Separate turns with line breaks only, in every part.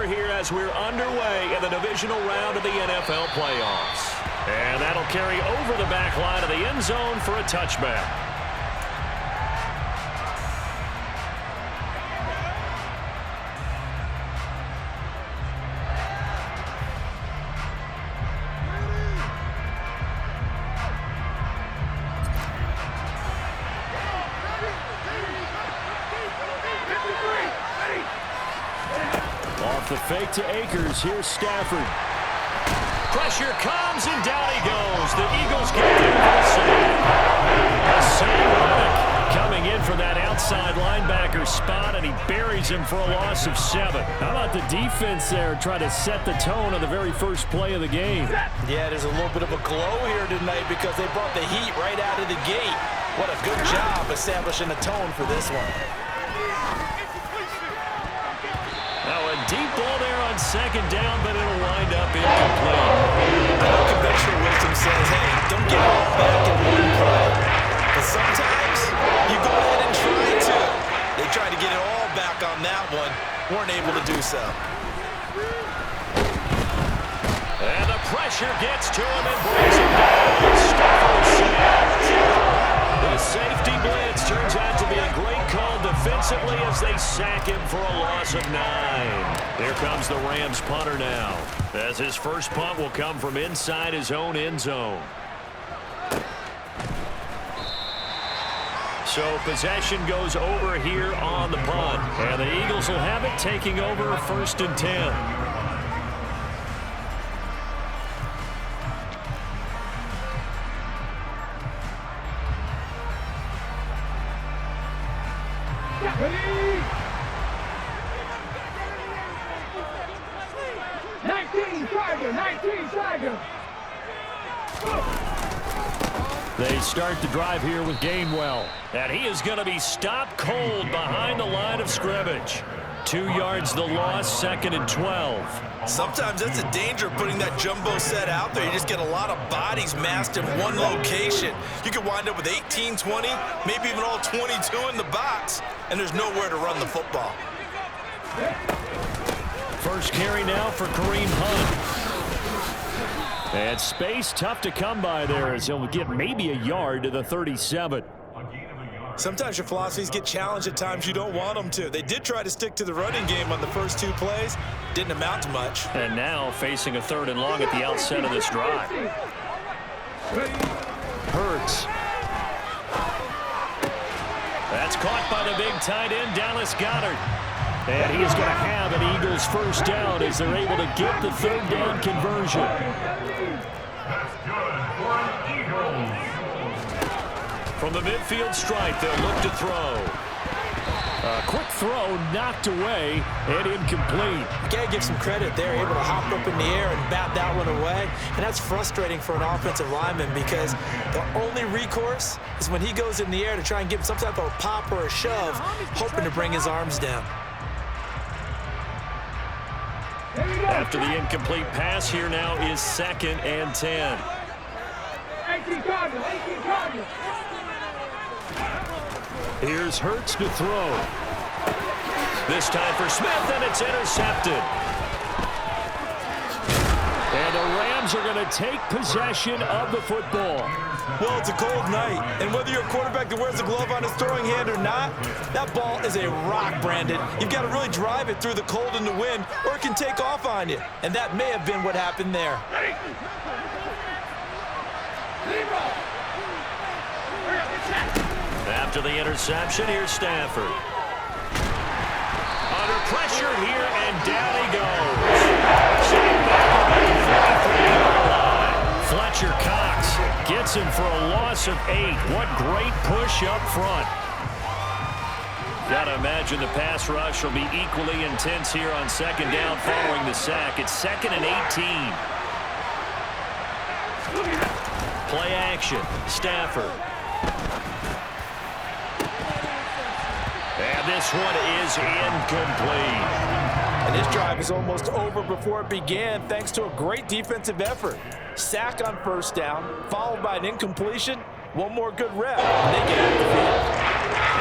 score here as we're underway in the divisional round of the NFL playoffs. And that'll carry over the back line of the end zone for a touchback.
Off the fake to Akers. Here's Stafford.
Pressure comes, and down he goes. The Eagles get there for the save. Coming in for that outside linebacker spot, and he buries him for a loss of 7.
How about the defense there trying to set the tone on the very first play of the game?
Yeah, there's a little bit of a glow here tonight because they brought the heat right out of the gate. What a good job establishing a tone for this one.
Now a deep ball there on second down, but it'll wind up incomplete.
I know conventional wisdom says, hey, don't get it all back in one play. But sometimes you go ahead and try to. They tried to get it all back on that one. Weren't able to do so.
And the pressure gets to him and brings him down. Stafford sacked. The safety blitz turns out to be a great call defensively as they sack him for a loss of 9. Here comes the Rams punter now, as his first punt will come from inside his own end zone. So possession goes over here on the punt, and the Eagles will have it, taking over 1st and 10. They start the drive here with Gainwell. And he is going to be stopped cold behind the line of scrimmage. 2 yards the loss, 2nd and 12.
Sometimes that's the danger of putting that jumbo set out there. You just get a lot of bodies massed in one location. You could wind up with 18, 20, maybe even all 22 in the box, and there's nowhere to run the football.
First carry now for Kareem Hunt. And space tough to come by there as he'll get maybe a yard to the 37.
Sometimes your philosophies get challenged at times you don't want them to. They did try to stick to the running game on the first 2 plays. Didn't amount to much.
And now facing a 3rd and long at the outset of this drive. Hurts. That's caught by the big tight end, Dallas Goedert. And he is going to have an Eagles first down as they're able to get the 3rd down conversion. From the midfield stripe, they'll look to throw. A quick throw knocked away and incomplete.
You gotta give some credit. They're able to hop up in the air and bat that one away. And that's frustrating for an offensive lineman because the only recourse is when he goes in the air to try and give him some type of a pop or a shove, hoping to bring his arms down.
After the incomplete pass, here now is 2nd and 10. Here's Hurts to throw. This time for Smith, and it's intercepted. And the Rams are going to take possession of the football.
Well, it's a cold night, and whether you're a quarterback that wears a glove on his throwing hand or not, that ball is a rock, Brandon. You've got to really drive it through the cold and the wind, or it can take off on you. And that may have been what happened there.
After the interception, here's Stafford. Under pressure here, and down he goes. Fletcher Cox gets him for a loss of 8. What great push up front. Got to imagine the pass rush will be equally intense here on 2nd down following the sack. It's 2nd and 18. Play action. Stafford. And this one is incomplete.
And this drive is almost over before it began thanks to a great defensive effort. Sack on 1st down, followed by an incompletion. One more good rep, and they get out the field.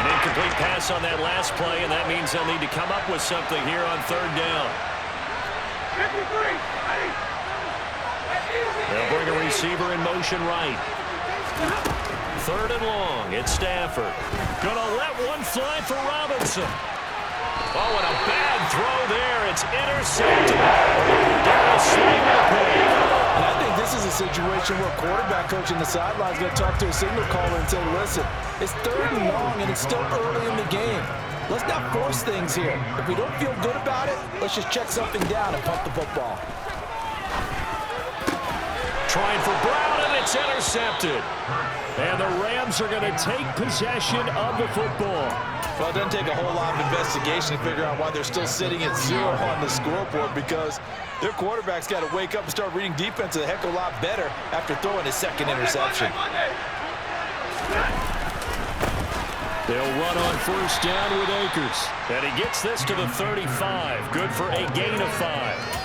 An incomplete pass on that last play, and that means they'll need to come up with something here on 3rd down. motion right. 3rd and long. It's Stafford.
Gonna let one fly for Robinson.
Oh, and a bad throw there. It's intercepted. Darius Slay with a pick.
And I think this is a situation where quarterback coach in the sideline is going to talk to a signal caller and say, listen, it's 3rd and long and it's still early in the game. Let's not force things here. If we don't feel good about it, let's just check something down and pump the football.
Trying for Brown, and it's intercepted.
And the Rams are going to take possession of the football.
Well, it doesn't take a whole lot of investigation to figure out why they're still sitting at 0 on the scoreboard, because their quarterback's got to wake up and start reading defense a heck of a lot better after throwing his 2nd interception.
They'll run on 1st down with Akers.
And he gets this to the 35. Good for a gain of 5.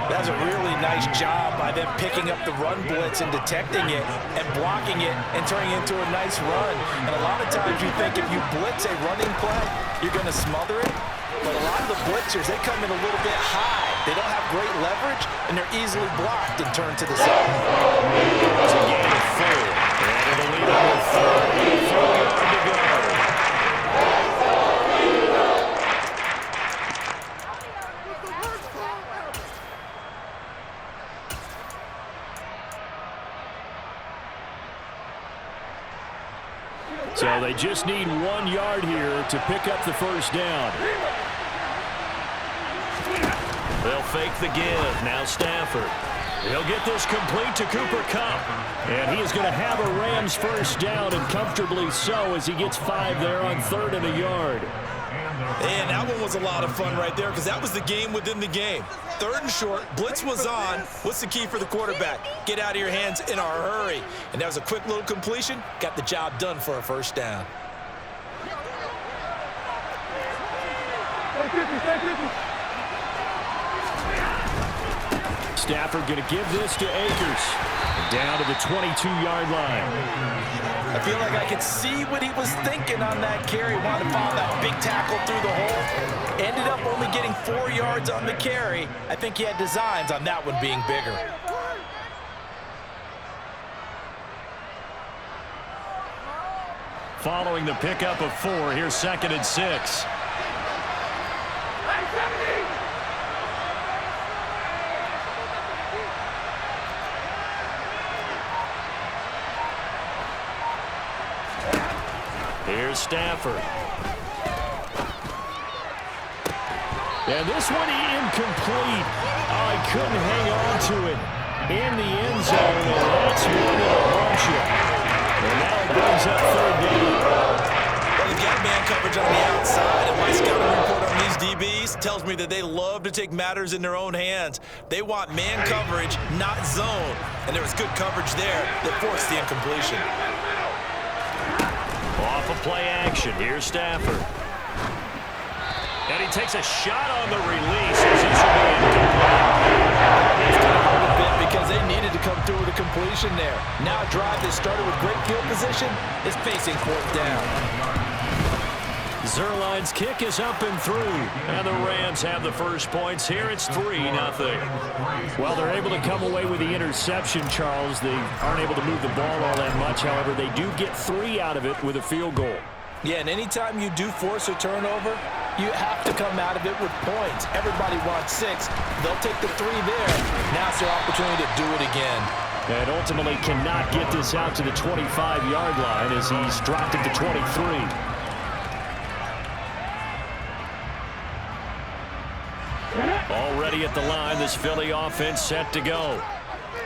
That's a really nice job by them picking up the run blitz and detecting it and blocking it and turning it into a nice run. And a lot of times you think if you blitz a running play, you're going to smother it. But a lot of the blitzers, they come in a little bit high. They don't have great leverage, and they're easily blocked and turned to the side.
It's a gain of 4. And it'll leave it with 4 yards to go.
So they just need 1 yard here to pick up the 1st down.
They'll fake the give. Now Stafford. He'll get this complete to Cooper Kupp.
And he is going to have a Rams 1st down, and comfortably so, as he gets 5 there on 3rd and a yard.
And that one was a lot of fun right there, because that was the game within the game. 3rd and short, blitz was on. What's the key for the quarterback? Get out of your hands in a hurry. And that was a quick little completion. Got the job done for a 1st down.
Stafford going to give this to Akers. Down to the 22-yard line.
I feel like I could see what he was thinking on that carry. Wanted to follow that big tackle through the hole. Ended up only getting 4 yards on the carry. I think he had designs on that one being bigger.
Following the pickup of 4, here's 2nd and 6.
Here's Stafford.
And this one incomplete. Oh, he couldn't hang on to it in the end zone, and that's one that'll launch you. And now it brings up 3rd down.
Well, they've got man coverage on the outside, and my scouting report on these DBs tells me that they love to take matters in their own hands. They want man coverage, not zone. And there was good coverage there that forced the incompletion.
Off of play action. Here's Stafford. And he takes a shot on the release as this will be incomplete.
It's going to hurt a bit because they needed to come through with a completion there. Now a drive that started with great field position is facing 4th down.
Zerline's kick is up and through.
And the Rams have the first points here. It's 3-0.
Well, they're able to come away with the interception, Charles. They aren't able to move the ball all that much. However, they do get 3 out of it with a field goal.
Yeah, and anytime you do force a turnover, you have to come out of it with points. Everybody wants 6. They'll take the 3 there. Now it's their opportunity to do it again.
And ultimately cannot get this out to the 25-yard line as he's dropped it to 23.
Already at the line, this Philly offense set to go.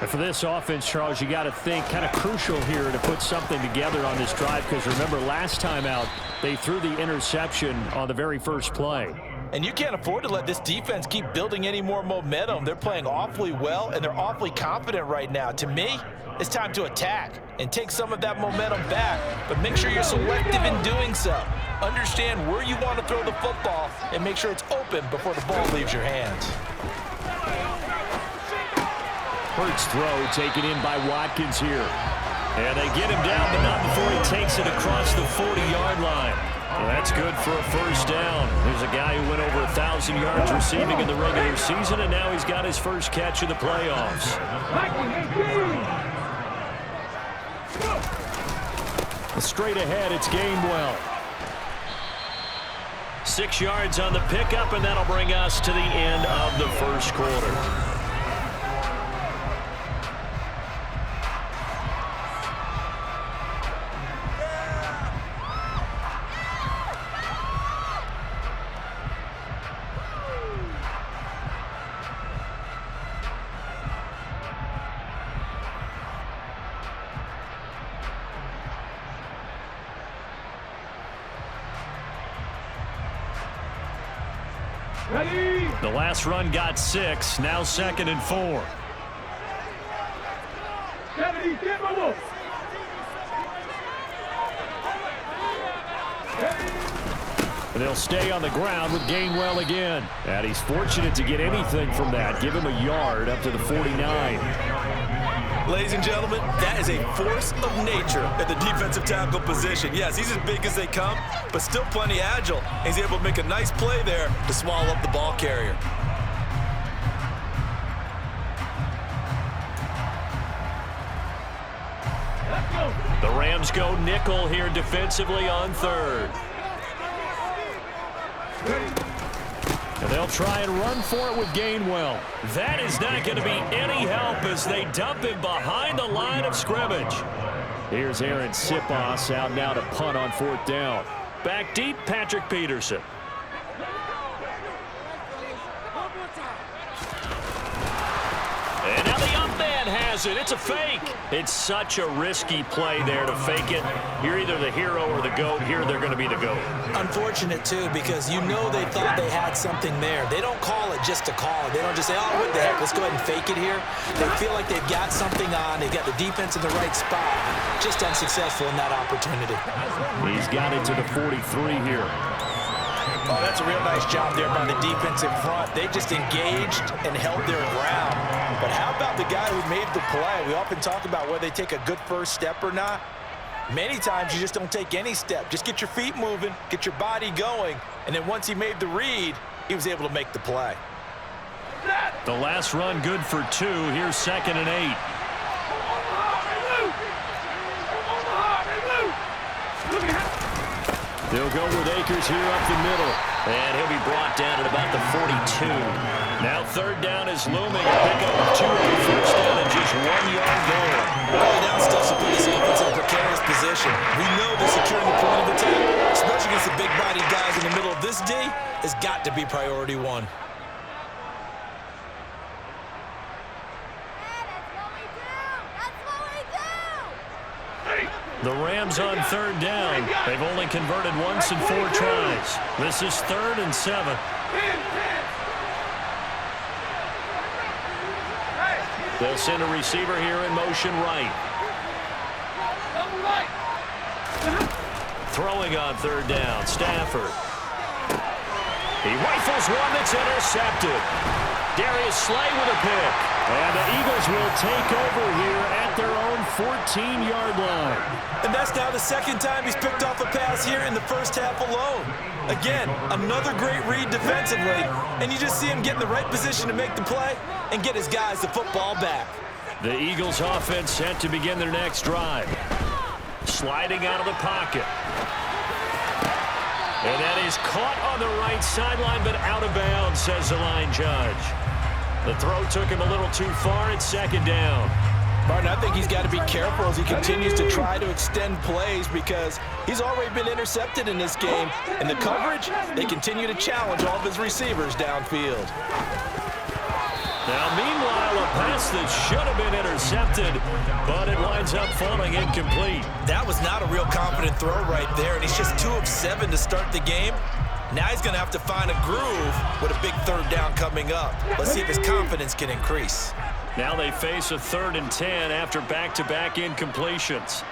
And for this offense, Charles, you got to think kind of crucial here to put something together on this drive, because remember last time out they threw the interception on the very first play.
And you can't afford to let this defense keep building any more momentum. They're playing awfully well, and they're awfully confident right now. To me, it's time to attack and take some of that momentum back, but make sure you're selective in doing so. Understand where you want to throw the football and make sure it's open before the ball leaves your hands.
Hurts throw taken in by Watkins here.
And they get him down, but not before he takes it across the 40-yard line. Well, that's good for a first down. There's a guy who went over 1,000 yards receiving in the regular season, and now he's got his first catch of the playoffs.
straight ahead. It's Gainwell.
6 yards on the pickup, and that'll bring us to the end of the first quarter. The last run got 6, now 2nd and 4.
And they'll stay on the ground with Gainwell again. And he's fortunate to get anything from that. Give him a yard up to the 49.
Ladies and gentlemen, that is a force of nature at the defensive tackle position. Yes, he's as big as they come, but still plenty agile. He's able to make a nice play there to swallow up the ball carrier.
The Rams go nickel here defensively on 3rd.
And they'll try and run for it with Gainwell.
That is not going to be any help as they dump him behind the line of scrimmage.
Here's Aaron Sipos out now to punt on 4th down.
Back deep, Patrick Peterson. And now the up man has it. It's a fake. It's such a risky play there to fake it. You're either the hero or the GOAT. Here they're going to be the GOAT.
Unfortunate, too, because you know they thought they had something there. They don't call it just to call it. They don't just say, oh, what the heck, let's go ahead and fake it here. They feel like they've got something on. They've got the defense in the right spot. Just unsuccessful in that opportunity.
He's got it to the 43 here.
Oh, that's a real nice job there by the defensive front. They just engaged and held their ground. But how about the guy who made the play? We often talk about whether they take a good first step or not. Many times you just don't take any step. Just get your feet moving, get your body going, and then once he made the read, he was able to make the play.
The last run good for 2. Here's 2nd and 8.
They'll go with Akers here up the middle.
And he'll be brought down at about the 42. Now 3rd down is looming. A pickup of 2 on the first down and just 1 yard goal.
Early down stuff to put this offense in a precarious position. We know that securing the point of attack, especially against the big-bodied guys in the middle of this D, has got to be priority 1.
The Rams on 3rd down. They've only converted once in 4 tries. This is 3rd and 7. They'll send a receiver here in motion right. Throwing on 3rd down, Stafford. He rifles one that's intercepted. Darius Slay with a pick.
And the Eagles will take over here at their own 14-yard line.
And that's now the 2nd time he's picked off a pass here in the first half alone. Again, another great read defensively, and you just see him get in the right position to make the play and get his guys the football back.
The Eagles offense set to begin their next drive. Sliding out of the pocket. And that is caught on the right sideline, but out of bounds, says the line judge. The throw took him a little too far. It's 2nd down.
Martin, I think he's got to be careful as he continues to try to extend plays because he's already been intercepted in this game. And the coverage, they continue to challenge all of his receivers downfield.
Now, meanwhile, a pass that should have been intercepted, but it winds up falling incomplete.
That was not a real confident throw right there, and he's just 2 of 7 to start the game. Now he's going to have to find a groove with a big 3rd down coming up. Let's see if his confidence can increase.
Now they face a 3rd and 10 after back-to-back incompletions.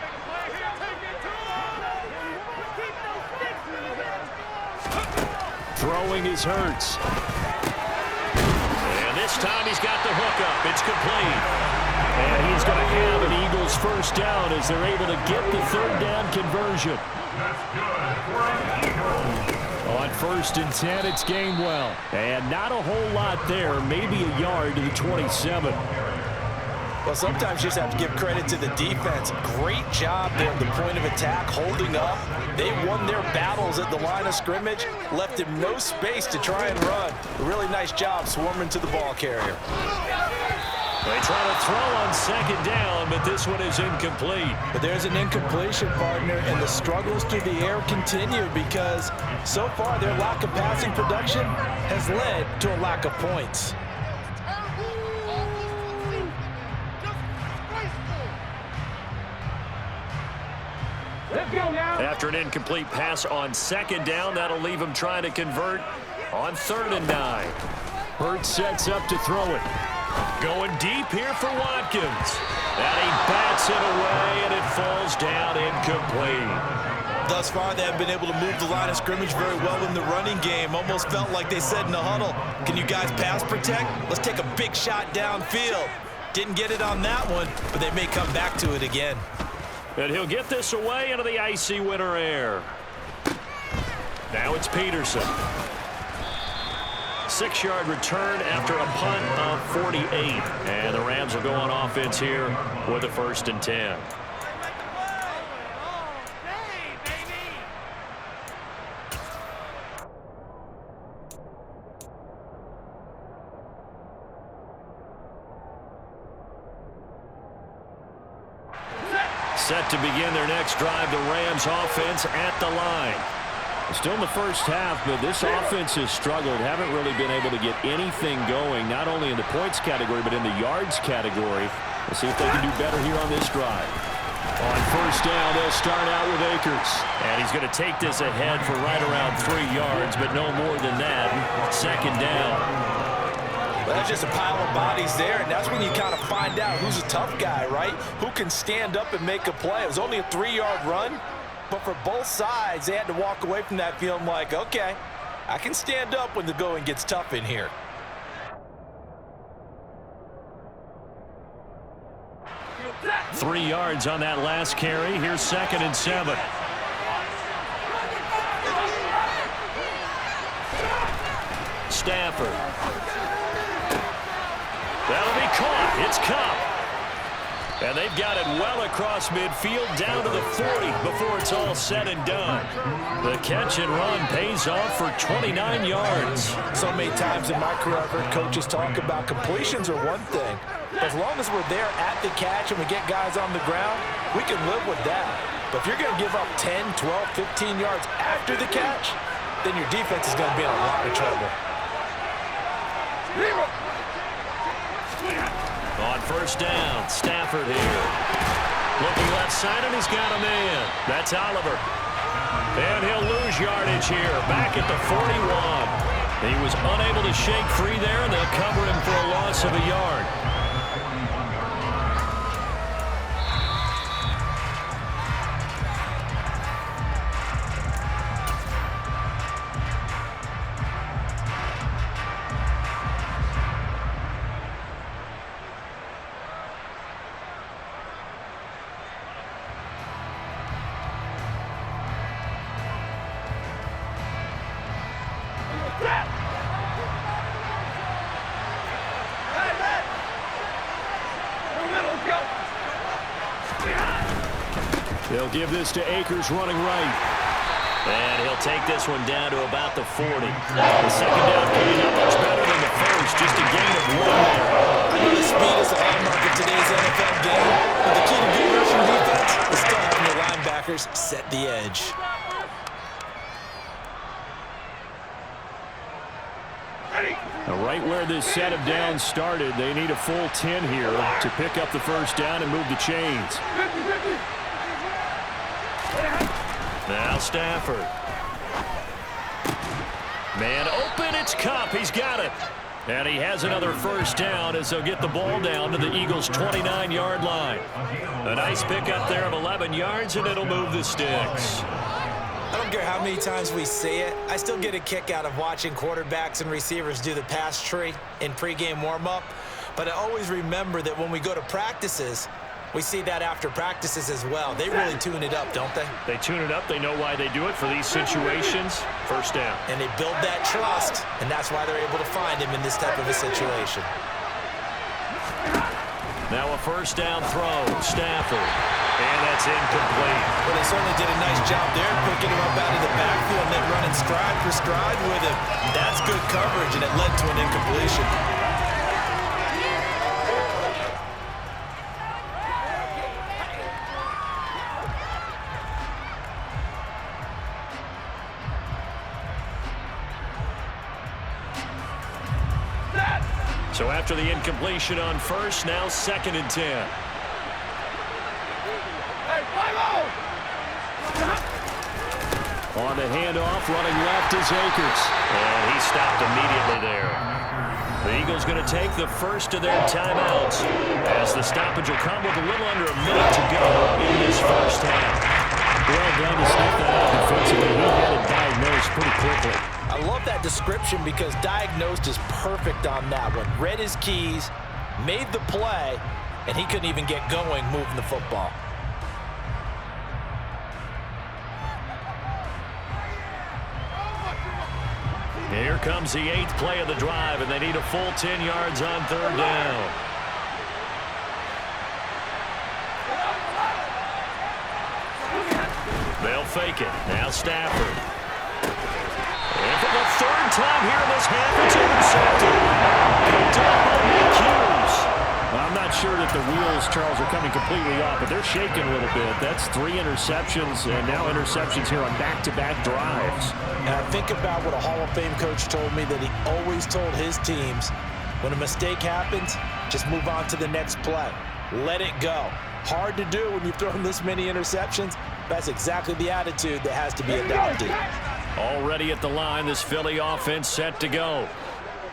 Throwing is Hurts.
And this time he's got the hook up. It's complete.
And he's going to have an Eagles first down as they're able to get the 3rd down conversion. On 1st and 10, it's Gainwell. And not a whole lot there, maybe a yard to the 27.
Well, sometimes you just have to give credit to the defense. Great job there at the point of attack, holding up. They won their battles at the line of scrimmage, left him no space to try and run. A really nice job swarming to the ball carrier.
They try to throw on second down, but this one is incomplete.
But there's an incompletion, partner, and the struggles through the air continue because so far their lack of passing production has led to a lack of points.
After an incomplete pass on second down, that'll leave him trying to convert on 3rd and 9. Hurts sets up to throw it. Going deep here for Watkins. And he bats it away, and it falls down incomplete.
Thus far, they have been able to move the line of scrimmage very well in the running game. Almost felt like they said in the huddle, can you guys pass protect? Let's take a big shot downfield. Didn't get it on that one, but they may come back to it again.
And he'll get this away into the icy winter air. Now it's Peterson. 6-yard return after a punt of 48. And the Rams will go on offense here with a 1st and 10. Set to begin their next drive, the Rams offense at the line. Still in the first half, but this offense has struggled. Haven't really been able to get anything going, not only in the points category, but in the yards category. We'll see if they can do better here on this drive. On 1st down, they'll start out with Akers. And he's going to take this ahead for right around 3 yards, but no more than that. 2nd down.
Well, that's just a pile of bodies there, and that's when you kind of find out who's a tough guy, right? Who can stand up and make a play. It was only a 3-yard run. But for both sides, they had to walk away from that feeling like, okay, I can stand up when the going gets tough in here.
Three yards on that last carry. Here's 2nd and 7. Stafford. That'll be caught. It's Cup. And they've got it well across midfield down to the 40 before it's all said and done. The catch and run pays off for 29 yards.
So many times in my career, I've heard coaches talk about completions are one thing. But as long as we're there at the catch and we get guys on the ground, we can live with that. But if you're going to give up 10, 12, 15 yards after the catch, then your defense is going to be in a lot of trouble.
On 1st down, Stafford here. Looking left side, and he's got a man. That's Oliver. And he'll lose yardage here, back at the 41. He was unable to shake free there, and they'll cover him for a loss of a yard. They'll give this to Akers running right. And he'll take this one down to about the 40. The 2nd down coming up much better than the first. Just a gain of 1 there.
I know the speed is the hallmark of today's NFL game, but the key to good rushing defense is still having the linebackers set the edge.
Now, right where this set of downs started, they need a full 10 here to pick up the 1st down and move the chains. Now Stafford. Man open, it's Cup. He's got it. And he has another 1st down as they'll get the ball down to the Eagles' 29-yard line. A nice pickup there of 11 yards, and it'll move the sticks.
I don't care how many times we say it, I still get a kick out of watching quarterbacks and receivers do the pass tree in pregame warm-up. But I always remember that when we go to practices, we see that after practices as well. They really tune it up, don't they?
They tune it up. They know why they do it for these situations. 1st down.
And they build that trust, and that's why they're able to find him in this type of a situation.
Now a first down throw. Stafford. And that's incomplete.
Well, they certainly did a nice job there, picking him up out of the backfield and then running stride for stride with him. That's good coverage, and it led to an incompletion.
So after the incompletion on first, now 2nd and 10.
On the handoff, running left is Akers.
And he stopped immediately there. The Eagles going to take the first of their timeouts as the stoppage will come with a little under a minute to go in this first half.
Well done to sniff that out defensively. He had it diagnosed pretty quickly.
I love that description because diagnosed is perfect on that one. Read his keys, made the play, and he couldn't even get going moving the football.
Here comes the 8th play of the drive, and they need a full 10 yards on 3rd down. They'll fake it. Now Stafford. And for the 3rd time here in this half, it's intercepted. Picked up on the cues.
Well, I'm not sure that the wheels, Charles, are coming completely off, but they're shaking a little bit. That's 3 interceptions, and now interceptions here on back-to-back drives.
And I think about what a Hall of Fame coach told me that he always told his teams, when a mistake happens, just move on to the next play. Let it go. Hard to do when you've thrown this many interceptions. That's exactly the attitude that has to be adopted.
Already at the line, this Philly offense set to go.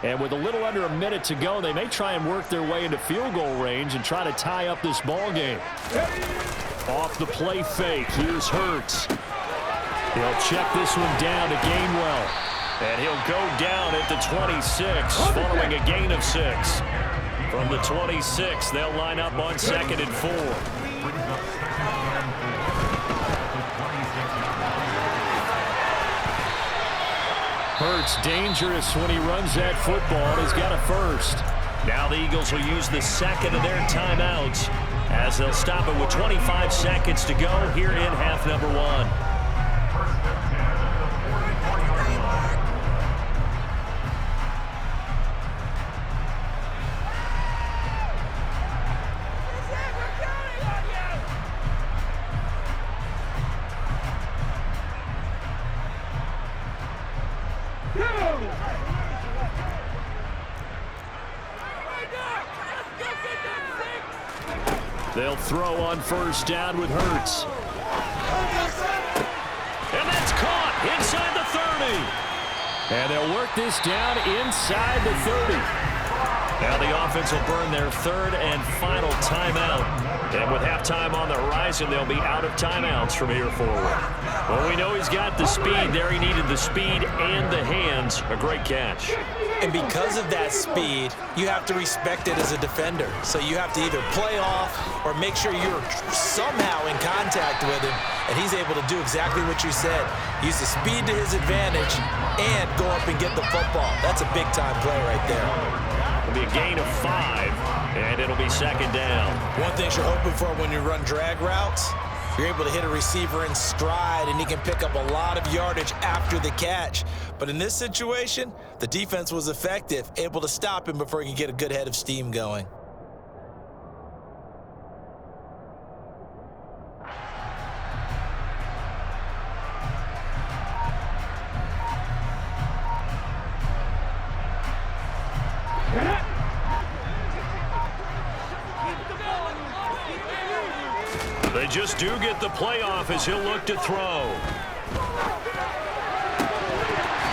And with a little under a minute to go, they may try and work their way into field goal range and try to tie up this ball game. Off the play fake, here's Hurts. He'll check this one down to Gainwell.
And he'll go down at the 26, following a gain of 6. From the 26, they'll line up on 2nd and 4.
Hurts dangerous when he runs that football. He's got a first.
Now the Eagles will use the 2nd of their timeouts as they'll stop it with 25 seconds to go here in half number 1.
They'll throw on first down with Hurts.
And that's caught inside the 30.
And they'll work this down inside the 30.
Now the offense will burn their 3rd and final timeout. And with halftime on the horizon, they'll be out of timeouts from here forward. Well, we know he's got the speed there. He needed the speed and the hands. A great catch.
And because of that speed, you have to respect it as a defender. So you have to either play off or make sure you're somehow in contact with him. And he's able to do exactly what you said. Use the speed to his advantage and go up and get the football. That's a big-time play right there.
It'll be a gain of 5, and it'll be 2nd down.
One thing you're hoping for when you run drag routes, you're able to hit a receiver in stride, and he can pick up a lot of yardage after the catch. But in this situation, the defense was effective, able to stop him before he could get a good head of steam going.
They just do get the playoff as he'll look to throw.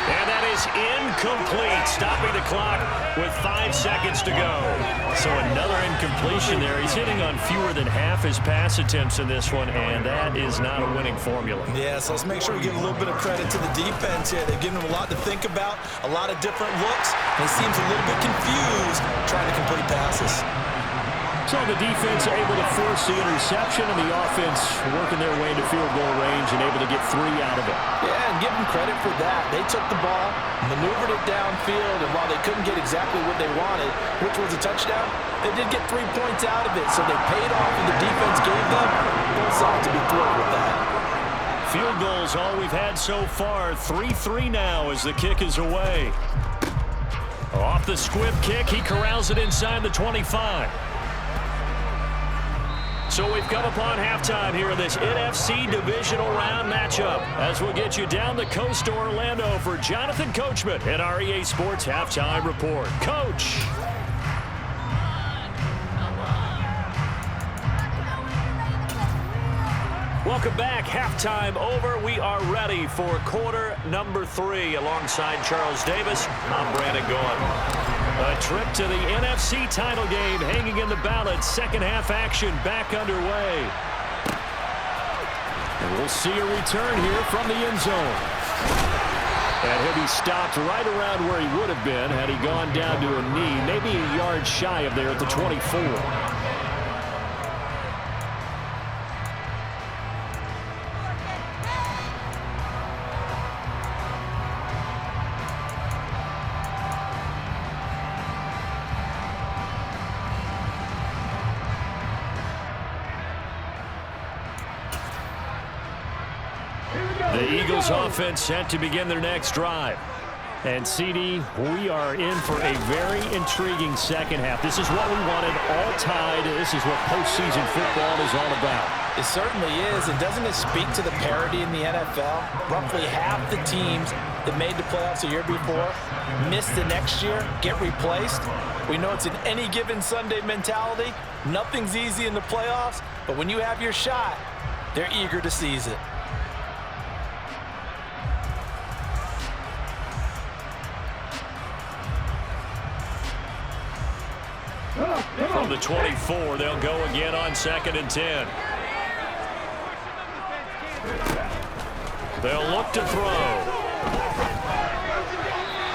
And that is incomplete, stopping the clock with 5 seconds to go. So another incompletion there. He's hitting on fewer than half his pass attempts in this one, and that is not a winning formula.
Yeah, so let's make sure we give a little bit of credit to the defense here. They've given him a lot to think about, a lot of different looks, and he seems a little bit confused trying to complete passes.
So saw the defense able to force the interception, and the offense working their way into field goal range and able to get 3 out of it.
Yeah, and give them credit for that. They took the ball, maneuvered it downfield, and while they couldn't get exactly what they wanted, which was a touchdown, they did get 3 points out of it, so they paid off what the defense gave them. Both sides to be thrilled with that.
Field goals all we've had so far. 3-3 now as the kick is away. Off the squib kick, he corrals it inside the 25. So we've come upon halftime here in this NFC divisional round matchup as we'll get you down the coast to Orlando for Jonathan Coachman at our EA Sports Halftime Report. Coach. Welcome back. Halftime over. We are ready for quarter number 3. Alongside Charles Davis, I'm Brandon Gaughan. A trip to the NFC title game hanging in the balance. Second half action back underway. And we'll see a return here from the end zone. And he'll be stopped right around where he would have been had he gone down to a knee, maybe a yard shy of there at the 24. The Eagles offense set to begin their next drive. And CD, we are in for a very intriguing second half. This is what we wanted, all tied. This is what postseason football is all about.
It certainly is. And doesn't it speak to the parity in the NFL? Roughly half the teams that made the playoffs a year before miss the next year, get replaced. We know it's an any given Sunday mentality. Nothing's easy in the playoffs, but when you have your shot, they're eager to seize it.
From the 24, they'll go again on 2nd and 10. They'll look to throw.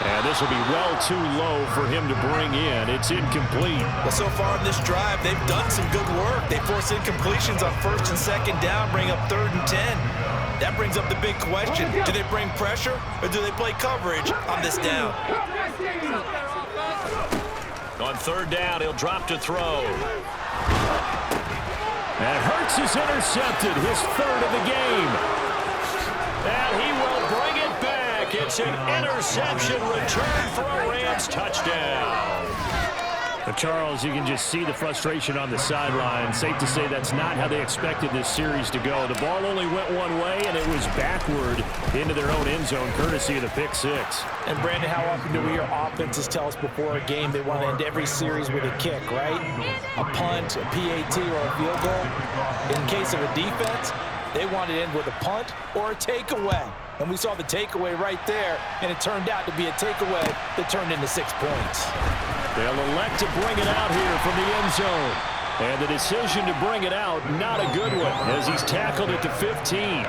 And this will be well too low for him to bring in. It's incomplete.
Well, so far in this drive, they've done some good work. They force incompletions on 1st and 2nd down, bring up 3rd and 10. That brings up the big question. Do they bring pressure or do they play coverage on this down?
On 3rd down, he'll drop to throw. And Hurts is intercepted, his 3rd of the game. And he will bring it back. It's an interception return for a Rams touchdown. But Charles, you can just see the frustration on the sideline. Safe to say that's not how they expected this series to go. The ball only went one way, and it was backward into their own end zone, courtesy of the pick 6.
And, Brandon, how often do we hear offenses tell us before a game they want to end every series with a kick, right? A punt, a PAT, or a field goal. In case of a defense, they want to end with a punt or a takeaway. And we saw the takeaway right there, and it turned out to be a takeaway that turned into 6 points.
They'll elect to bring it out here from the end zone. And the decision to bring it out, not a good one, as he's tackled at the 15.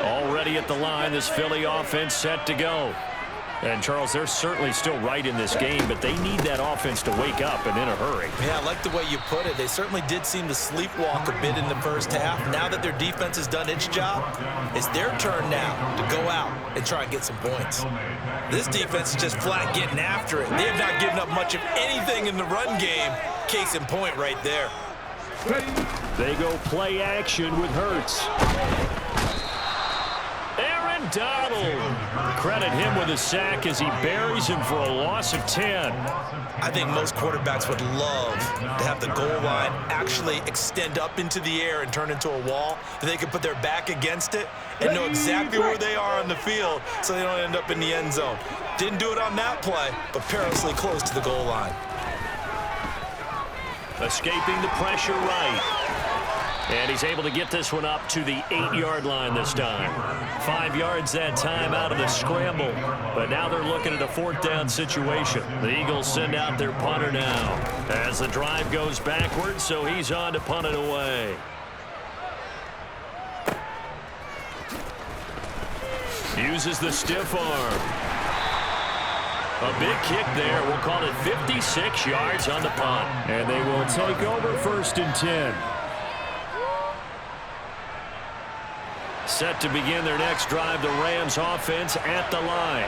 Already at the line, this Philly offense set to go. And, Charles, they're certainly still right in this game, but they need that offense to wake up and in a hurry.
Yeah, I like the way you put it. They certainly did seem to sleepwalk a bit in the first half. Now that their defense has done its job, it's their turn now to go out and try and get some points. This defense is just flat getting after it. They have not given up much of anything in the run game. Case in point right there.
They go play action with Hurts. Donald. Credit him with a sack as he buries him for a loss of 10.
I think most quarterbacks would love to have the goal line actually extend up into the air and turn into a wall. They can put their back against it and know exactly where they are on the field so they don't end up in the end zone. Didn't do it on that play, but perilously close to the goal line.
Escaping the pressure right. And he's able to get this one up to the 8-yard line this time. 5 yards that time out of the scramble. But now they're looking at a 4th down situation. The Eagles send out their punter now as the drive goes backwards, so he's on to punt it away.
uses the stiff arm. A big kick there. We'll call it 56 yards on the punt.
And they will take over 1st and 10.
Set to begin their next drive, the Rams offense at the line.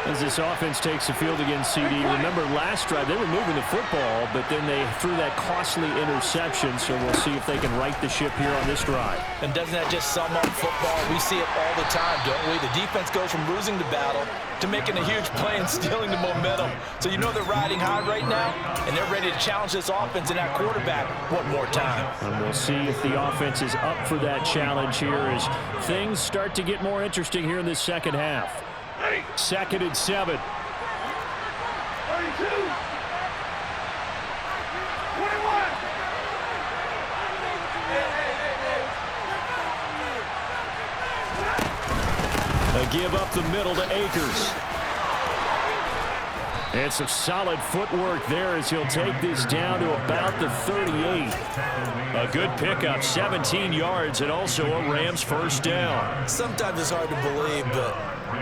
As this offense takes the field against CD, remember last drive they were moving the football, but then they threw that costly interception, so we'll see if they can right the ship here on this drive.
And doesn't that just sum up football? We see it all the time, don't we? The defense goes from losing the battle to making a huge play and stealing the momentum. So you know they're riding high right now, and they're ready to challenge this offense and that quarterback one more time.
And we'll see if the offense is up for that challenge here as things start to get more interesting here in this second half. 2nd and 7.
32. 21.
A give up the middle to Akers. And some solid footwork there as he'll take this down to about the 38.
A good pickup, 17 yards, and also a Rams 1st down.
Sometimes it's hard to believe, but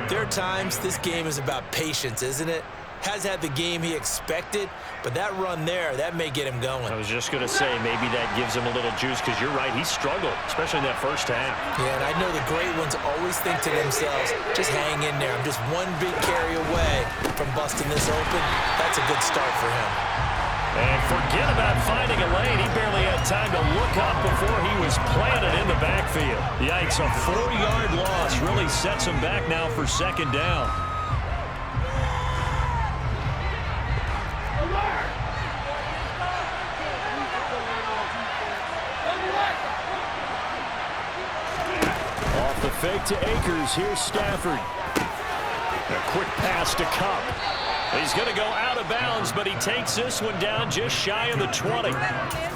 there are times this game is about patience, isn't it? Has had the game he expected, but that run there, that may get him going.
I was just going to say, maybe that gives him a little juice, because you're right, he struggled, especially in that 1st half.
Yeah, and I know the great ones always think to themselves, just hang in there. I'm just one big carry away from busting this open. That's a good start for him.
And forget about finding a lane. He barely had time to look up before he was planted in the backfield. Yikes, a 4-yard loss really sets him back now for 2nd down.
Off the fake to Akers. Here's Stafford.
A quick pass to Cup. He's going to go out of bounds, but he takes this one down just shy of the 20.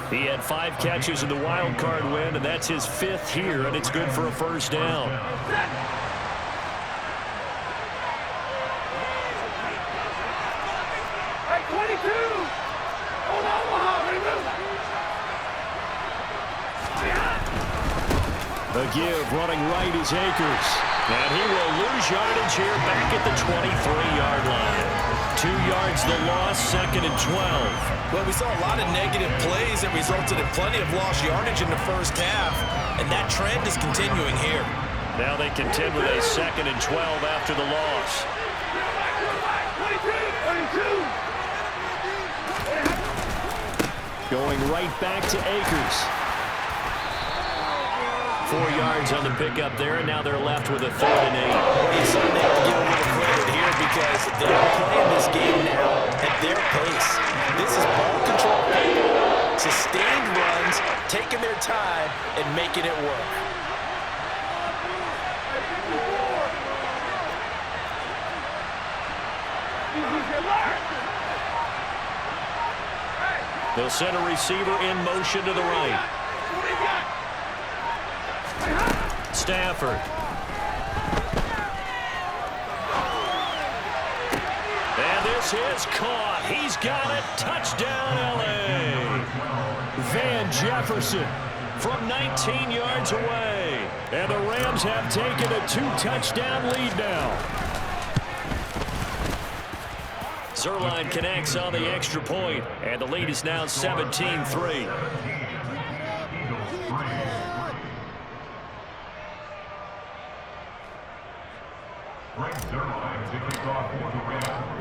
He had 5 catches in the wild card win, and that's his 5th here, and it's good for a 1st down.
Hey, 22. Hold on, remove.
The give running right is Akers.
And he will lose yardage here back at the 23-yard line. 2 yards the loss, 2nd and 12.
Well, we saw a lot of negative plays that resulted in plenty of lost yardage in the 1st half, and that trend is continuing here.
Now they contend with a 2nd and 12 after the loss.
22.
Going right back to Akers.
4 yards on the pickup there, and now they're left with a 3rd and 8.
You certainly have to give a little credit here because they're playing this game now at their pace. This is ball control football, sustained runs, taking their time, and making it work.
They'll send a receiver in motion to the right. Stafford. And this is caught. He's got it. Touchdown, L.A.
Van Jefferson
from 19 yards away.
And the Rams have taken a 2-touchdown lead now.
Zerline connects on the extra point, and the lead is now 17-3.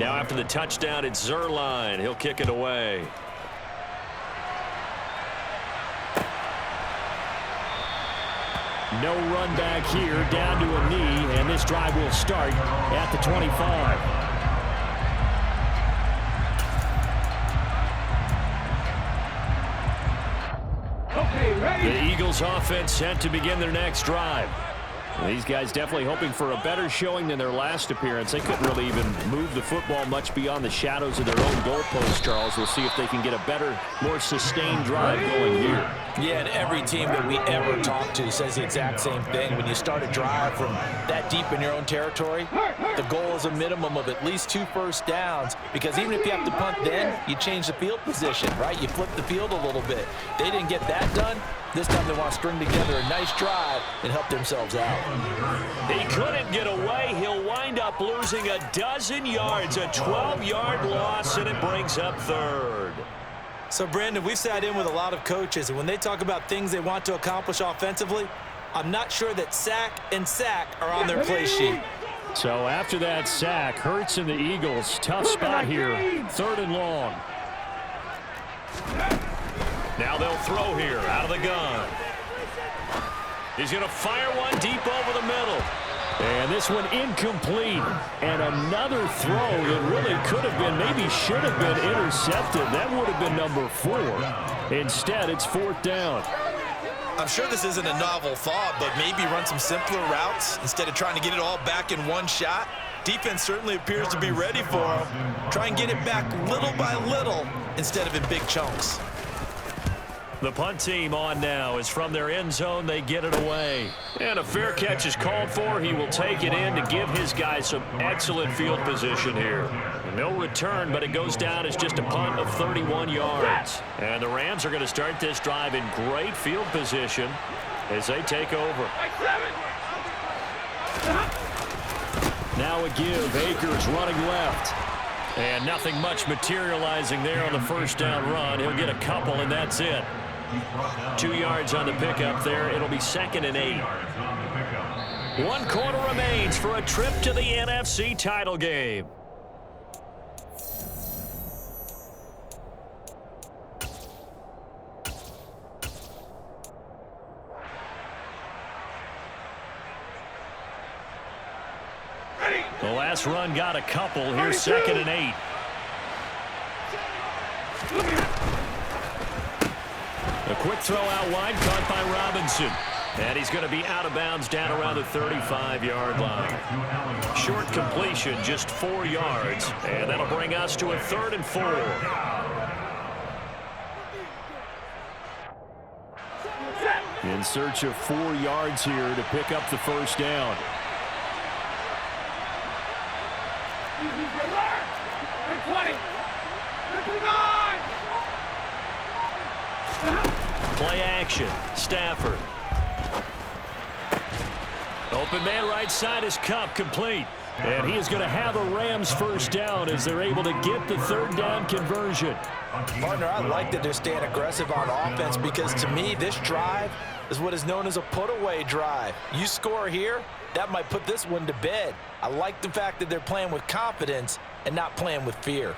Now after the touchdown, it's Zerline. He'll kick it away.
No run back here, down to a knee, and this drive will start at the 25.
The Eagles offense set to begin their next drive.
These guys definitely hoping for a better showing than their last appearance. They couldn't really even move the football much beyond the shadows of their own goalpost, Charles. We'll see if they can get a better, more sustained drive going here.
Yeah, and every team that we ever talk to says the exact same thing. When you start a drive from that deep in your own territory, the goal is a minimum of at least 2 first downs, because even if you have to punt then, you change the field position, right? You flip the field a little bit. They didn't get that done. This time they want to string together a nice drive and help themselves out.
He couldn't get away. He'll wind up losing a dozen yards, a 12-yard loss, and it brings up third.
So, Brandon, we've sat in with a lot of coaches, and when they talk about things they want to accomplish offensively, I'm not sure that sack and sack are on their play sheet.
So after that sack, Hurts and the Eagles, tough spot here, 3rd and long.
Now they'll throw here out of the gun. He's going to fire one deep over the middle.
And this one incomplete. And another throw that really could have been, maybe should have been intercepted. That would have been number 4. Instead, it's 4th down.
I'm sure this isn't a novel thought, but maybe run some simpler routes instead of trying to get it all back in one shot. Defense certainly appears to be ready for him. Try and get it back little by little instead of in big chunks.
The punt team on now is from their end zone. They get it away. And a fair catch is called for. He will take it in to give his guys some excellent field position here. No return, but it goes down as just a punt of 31 yards. And the Rams are going to start this drive in great field position as they take over.
Now a give. Akers running left.
And nothing much materializing there on the first down run. He'll get a couple, and that's it. 2 yards on the pickup there. It'll be 2nd and 8. 1 quarter remains for a trip to the NFC title game. The last run got a couple. Here's 2nd and 8. A quick throw out wide, caught by Robinson. And he's going to be out of bounds down around the 35-yard line. Short completion, just 4 yards. And that'll bring us to a 3rd and 4.
In search of 4 yards here to pick up the first down.
Play action. Stafford. Open man right side is Cup, complete.
And he is going to have a Rams first down as they're able to get the 3rd down conversion.
Partner, I like that they're staying aggressive on offense because to me this drive is what is known as a put-away drive. You score here, that might put this one to bed. I like the fact that they're playing with confidence and not playing with fear.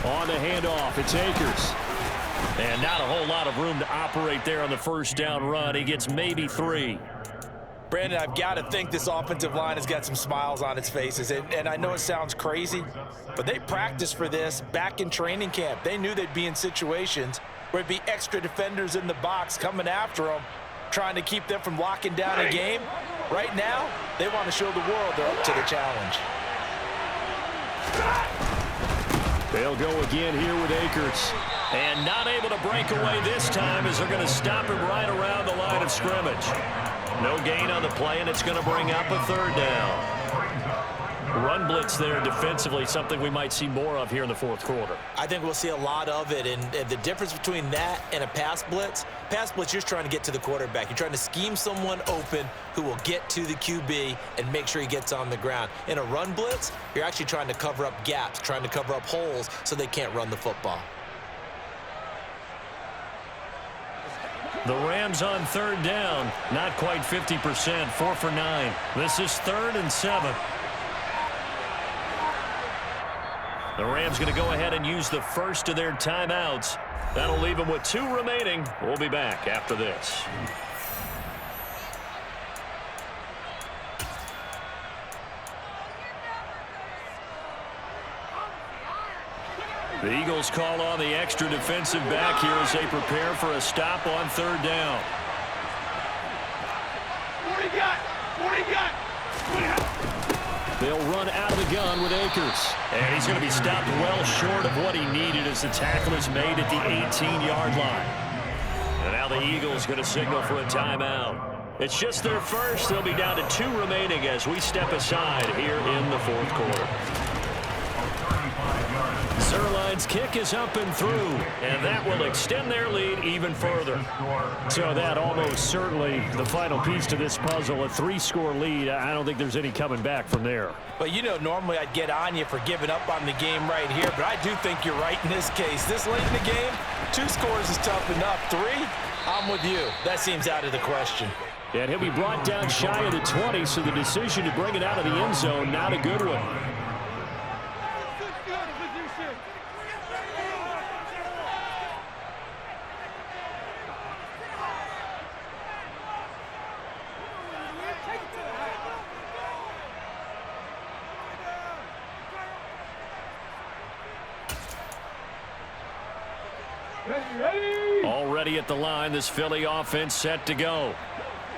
On the handoff, it's Akers.
And not a whole lot of room to operate there on the first down run. He gets maybe 3.
Brandon, I've got to think this offensive line has got some smiles on its faces. And I know it sounds crazy, but they practiced for this back in training camp. They knew they'd be in situations where it'd be extra defenders in the box coming after them, trying to keep them from locking down a game. Right now, they want to show the world they're up to the challenge.
They'll go again here with Akers.
And not able to break away this time as they're going to stop him right around the line of scrimmage. No gain on the play, and it's going to bring up a 3rd down. Run blitz there defensively, something we might see more of here in the 4th quarter.
I think we'll see a lot of it, and the difference between that and a pass blitz, you're just trying to get to the quarterback. You're trying to scheme someone open who will get to the QB and make sure he gets on the ground. In a run blitz, you're actually trying to cover up gaps, trying to cover up holes so they can't run the football.
The Rams on 3rd down, not quite 50%, 4 for 9. This is 3rd and 7. The Rams going to go ahead and use the first of their timeouts. That'll leave them with 2 remaining. We'll be back after this. The Eagles call on the extra defensive back here as they prepare for a stop on 3rd down.
What do you got? What do you got?
They'll run out of the gun with Akers.
And he's going to be stopped well short of what he needed as the tackle is made at the 18-yard line. And now the Eagles going to signal for a timeout. It's just their first. They'll be down to 2 remaining as we step aside here in the fourth quarter. Zerline's kick is up and through, and that will extend their lead even further.
So that almost certainly the final piece to this puzzle, a 3-score lead. I don't think there's any coming back from there.
But, you know, normally I'd get on you for giving up on the game right here, but I do think you're right in this case. This late in the game, 2 scores is tough enough. 3, I'm with you. That seems out of the question.
And he'll be brought down shy of the 20, so the decision to bring it out of the end zone, not a good one. Already at the line, this Philly offense set to go.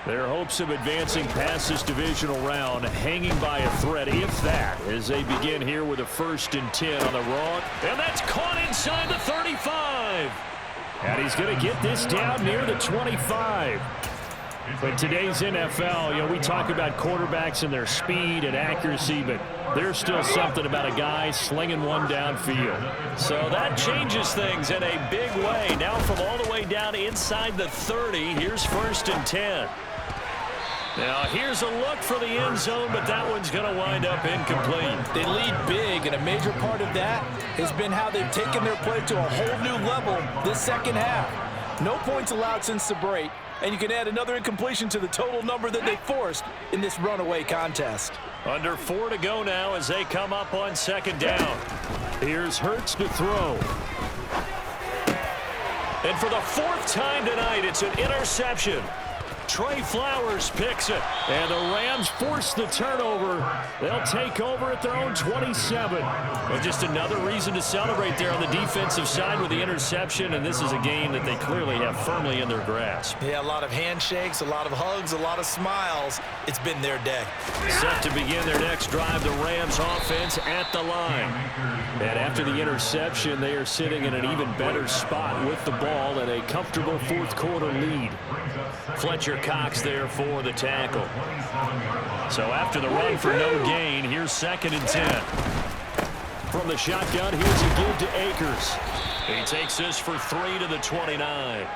Their hopes of advancing past this divisional round hanging by a thread, if that, as they begin here with a 1st and 10 on the wrong.
And that's caught inside the 35.
And he's going to get this down near the 25. But today's NFL, you know, we talk about quarterbacks and their speed and accuracy, but there's still something about a guy slinging one downfield.
So that changes things in a big way. Now from all the way down inside the 30, here's 1st and 10. Now here's a look for the end zone, but that one's going to wind up incomplete.
They lead big, and a major part of that has been how they've taken their play to a whole new level this second half. No points allowed since the break, and you can add another incompletion to the total number that they forced in this runaway contest.
Under 4 to go now as they come up on 2nd down.
Here's Hurts to throw.
And for the 4th time tonight, it's an interception. Trey Flowers picks it.
And the Rams force the turnover. They'll take over at their own 27.
Well, just another reason to celebrate there on the defensive side with the interception, and this is a game that they clearly have firmly in their grasp.
Yeah, a lot of handshakes, a lot of hugs, a lot of smiles. It's been their day.
Set to begin their next drive, the Rams offense at the line.
And after the interception, they are sitting in an even better spot with the ball and a comfortable 4th quarter lead.
Fletcher Cox there for the tackle. So after the run for no gain, here's 2nd and 10.
From the shotgun, here's a give to Akers.
He takes this for 3 to the 29.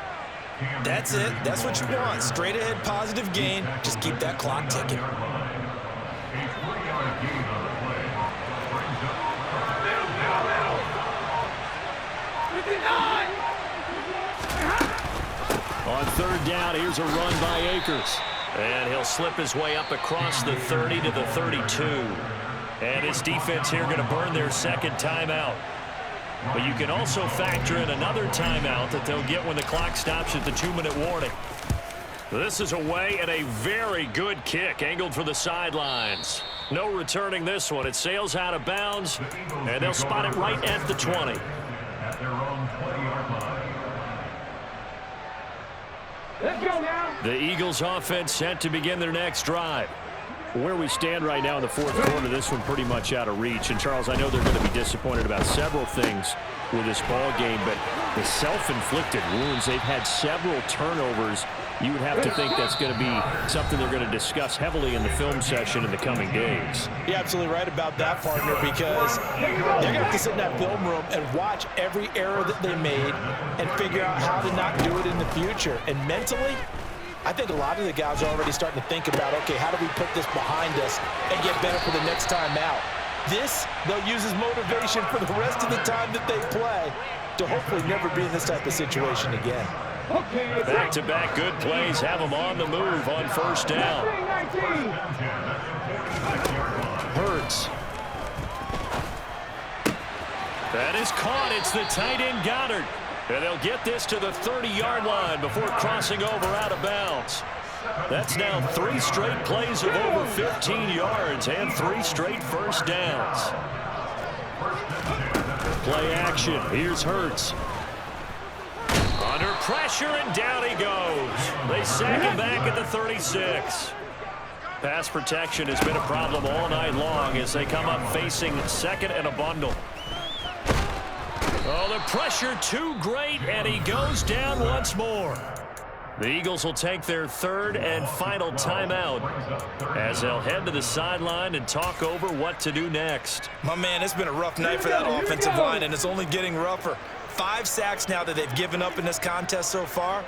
That's it. That's what you want. Straight ahead, positive gain. Just keep that clock ticking.
On 3rd down, here's a run by Akers.
And he'll slip his way up across the 30 to the 32. And his defense here going to burn their 2nd timeout. But you can also factor in another timeout that they'll get when the clock stops at the 2-minute warning. This is away and a very good kick angled for the sidelines. No returning this one. It sails out of bounds, and they'll spot it right at the 20.
At their own 20-yard line. Let's go now.
The Eagles offense set to begin their next drive. Where we stand right now in the 4th quarter, this one pretty much out of reach. And, Charles, I know they're going to be disappointed about several things with this ball game, but the self-inflicted wounds, they've had several turnovers. You would have to think that's going to be something they're going to discuss heavily in the film session in the coming days.
You're absolutely right about that, partner, because they're going to have to sit in that film room and watch every error that they made and figure out how to not do it in the future. And mentally, I think a lot of the guys are already starting to think about, okay, how do we put this behind us and get better for the next time out? This, they'll use as motivation for the rest of the time that they play to hopefully never be in this type of situation again.
Back-to-back good plays have them on the move on 1st down.
Hurts.
That is caught. It's the tight end Goddard. And they'll get this to the 30-yard line before crossing over out of bounds. That's now 3 straight plays of over 15 yards and 3 straight 1st downs.
Play action. Here's Hurts.
Under pressure, and down he goes. They sack him back at the 36.
Pass protection has been a problem all night long as they come up facing second and a bundle. Oh, the pressure too great, and he goes down once more. The Eagles will take their third and final timeout as they'll head to the sideline and talk over what to do next.
My man, it's been a rough night for that offensive line, and it's only getting rougher. 5 sacks now that they've given up in this contest so far.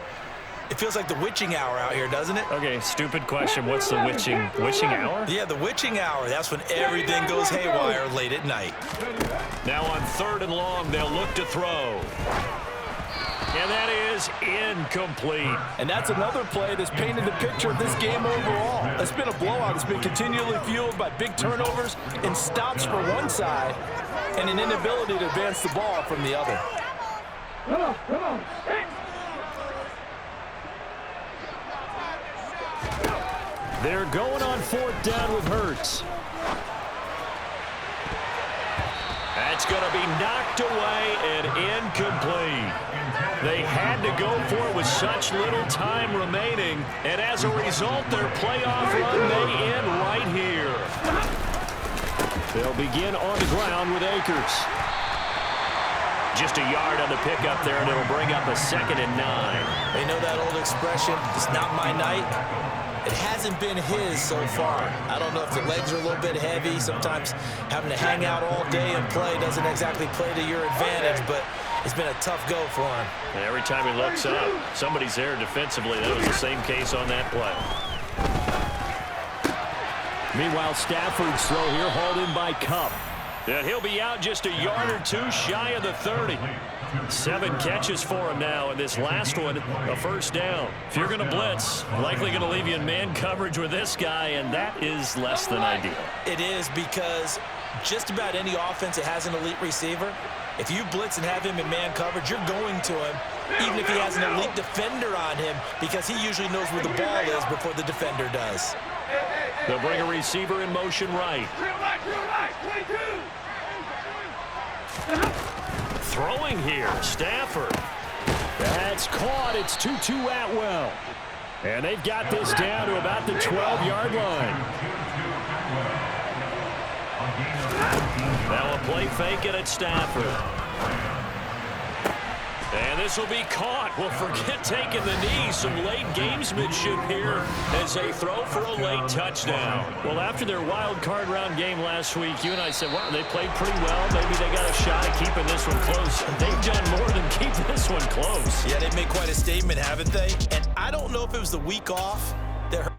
It feels like the witching hour out here, doesn't it?
Okay, stupid question. What's the witching hour?
Yeah, the witching hour. That's when everything goes haywire late at night.
Now on 3rd and long, they'll look to throw. And that is incomplete.
And that's another play that's painted the picture of this game overall. It's been a blowout. It's been continually fueled by big turnovers and stops for one side and an inability to advance the ball from the other.
Come on.
They're going on 4th down with Hurts. That's going to be knocked away and incomplete. They had to go for it with such little time remaining, and as a result, their playoff run may end right here. They'll begin on the ground with Akers. Just a yard on the pickup there, and it'll bring up a 2nd and 9.
They know that old expression, it's not my night. It hasn't been his so far. I don't know if the legs are a little bit heavy. Sometimes having to hang out all day and play doesn't exactly play to your advantage, but it's been a tough go for him.
And every time he looks up, somebody's there defensively. That was the same case on that play. Meanwhile, Stafford's throw here hauled in by Kupp. And he'll be out just a yard or two shy of the 30. 7 catches for him now, and this last one, a 1st down. If you're going to blitz, likely going to leave you in man coverage with this guy, and that is less than ideal.
It is, because just about any offense that has an elite receiver, if you blitz and have him in man coverage, you're going to him, even if he has an elite defender on him, because he usually knows where the ball is before the defender does.
They'll bring a receiver in motion right. Throwing here, Stafford. That's caught. It's 2-2 Atwell. And they've got this down to about the 12-yard line. Now a play fake it at Stafford. And this will be caught. Well, forget taking the knee. Some late gamesmanship here as they throw for a late touchdown. Well, after their wild card round game last week, you and I said, well, they played pretty well. Maybe they got a shot at keeping this one close. They've done more than keep this one close.
Yeah, they've made quite a statement, haven't they? And I don't know if it was the week off that hurt.